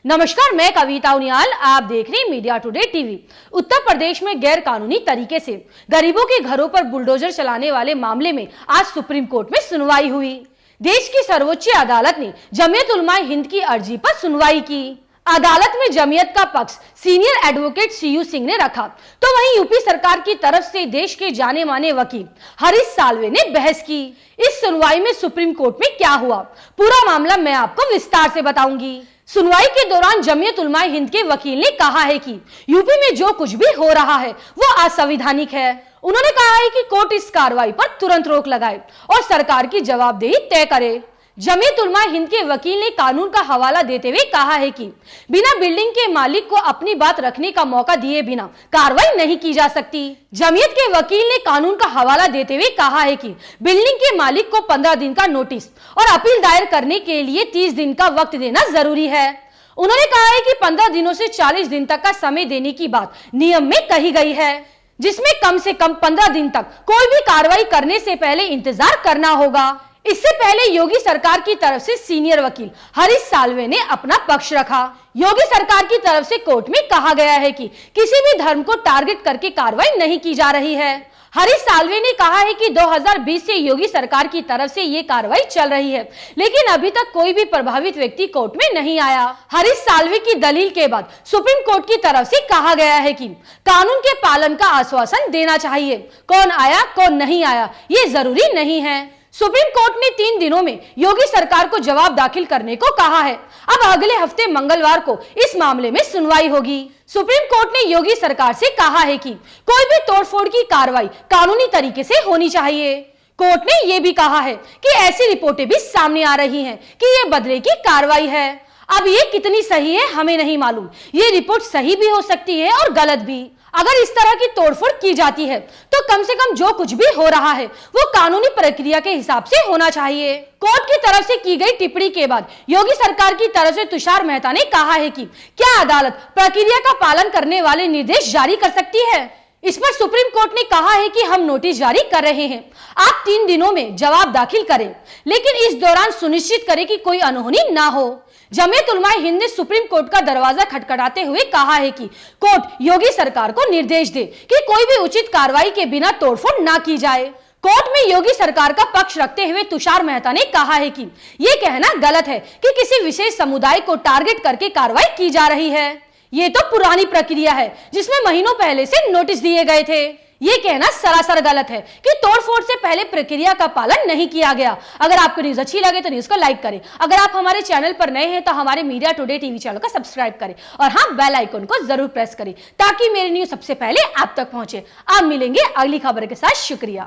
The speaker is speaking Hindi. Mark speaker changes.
Speaker 1: नमस्कार, मैं कविता उनियाल। आप देख रहे हैं media today TV. Uttar Pradesh में गैर कानूनी तरीके से गरीबों के घरों पर बुलडोजर चलाने वाले मामले में आज सुप्रीम कोर्ट में सुनवाई हुई। देश की सर्वोच्च अदालत ने जमीयत उलमा हिंद की अर्जी पर सुनवाई की। अदालत में जमीयत का पक्ष सीनियर एडवोकेट सीयू सिंह ने रखा, तो वहीं यूपी सरकार की तरफ से देश के जाने माने वकील हरीश साल्वे ने बहस की। इस सुनवाई में सुप्रीम कोर्ट में क्या हुआ, पूरा मामला मैं आपको विस्तार से बताऊंगी। सुनवाई के दौरान जमीयत उलमा हिंद के वकील ने कहा है कि यूपी में जो कुछ भी हो रहा है वो असंवैधानिक है। उन्होंने कहा है कि कोर्ट इस कार्रवाई पर तुरंत रोक लगाए और सरकार की जवाबदेही तय करे। जमीयत उलमा हिंद के वकील ने कानून का हवाला देते हुए कहा है कि बिना बिल्डिंग के मालिक को अपनी बात रखने का मौका दिए बिना कार्रवाई नहीं की जा सकती। जमीयत के वकील ने कानून का हवाला देते हुए कहा है कि बिल्डिंग के मालिक को 15 दिन का नोटिस और अपील दायर करने के लिए 30 दिन का वक्त देना जरूरी है। उन्होंने कहा है कि 15 दिनों से 40 दिन तक का समय देने की बात नियम में कही गई है, जिसमें कम से कम 15 दिन तक कोई भी कार्रवाई करने से पहले इंतजार करना होगा। इससे पहले योगी सरकार की तरफ से सीनियर वकील हरीश साल्वे ने अपना पक्ष रखा। योगी सरकार की तरफ से कोर्ट में कहा गया है कि किसी भी धर्म को टारगेट करके कार्रवाई नहीं की जा रही है। हरीश साल्वे ने कहा है कि 2020 से योगी सरकार की तरफ से ये कार्रवाई चल रही है, लेकिन अभी तक कोई भी प्रभावित व्यक्ति कोर्ट में नहीं आया। हरीश साल्वे की दलील के बाद सुप्रीम कोर्ट की तरफ से कहा गया है कि कानून के पालन का आश्वासन देना चाहिए। कौन आया कौन नहीं आया ये जरूरी नहीं है। सुप्रीम कोर्ट ने 3 दिनों में योगी सरकार को जवाब दाखिल करने को कहा है। अब अगले हफ्ते मंगलवार को इस मामले में सुनवाई होगी। सुप्रीम कोर्ट ने योगी सरकार से कहा है कि कोई भी तोड़फोड़ की कार्रवाई कानूनी तरीके से होनी चाहिए। कोर्ट ने यह भी कहा है कि ऐसी रिपोर्टें भी सामने आ रही हैं कि यह बदले की कार्रवाई है। अब ये कितनी सही है हमें नहीं मालूम। ये रिपोर्ट सही भी हो सकती है और गलत भी। अगर इस तरह की तोड़फोड़ की जाती है तो कम से कम जो कुछ भी हो रहा है वो कानूनी प्रक्रिया के हिसाब से होना चाहिए। कोर्ट की तरफ से की गई टिप्पणी के बाद योगी सरकार की तरफ से तुषार मेहता ने कहा है कि क्या अदालत प्रक्रिया का पालन करने वाले निर्देश जारी कर सकती है। इस पर सुप्रीम कोर्ट ने कहा है कि हम नोटिस जारी कर रहे हैं, आप 3 दिनों में जवाब दाखिल करें, लेकिन इस दौरान सुनिश्चित करें कि कोई अनहोनी ना हो। जमीयत उलमा हिंद ने सुप्रीम कोर्ट का दरवाजा खटखटाते हुए कहा है कि कोर्ट योगी सरकार को निर्देश दे कि कोई भी उचित कार्रवाई के बिना तोड़फोड़ ना की जाए। कोर्ट में योगी सरकार का पक्ष रखते हुए तुषार मेहता ने कहा है कि यह कहना गलत है कि किसी विशेष समुदाय को टारगेट करके कार्रवाई की जा रही है। ये तो पुरानी प्रक्रिया है जिसमें महीनों पहले से नोटिस दिए गए थे। ये कहना सरासर गलत है कि तोड़फोड़ से पहले प्रक्रिया का पालन नहीं किया गया। अगर आपको न्यूज अच्छी लगे तो न्यूज को लाइक करें। अगर आप हमारे चैनल पर नए हैं तो हमारे मीडिया टुडे टीवी चैनल को सब्सक्राइब करें और हाँ, बेल आइकन को जरूर प्रेस करें ताकि मेरी न्यूज सबसे पहले आप तक पहुंचे। आप मिलेंगे अगली खबर के साथ। शुक्रिया।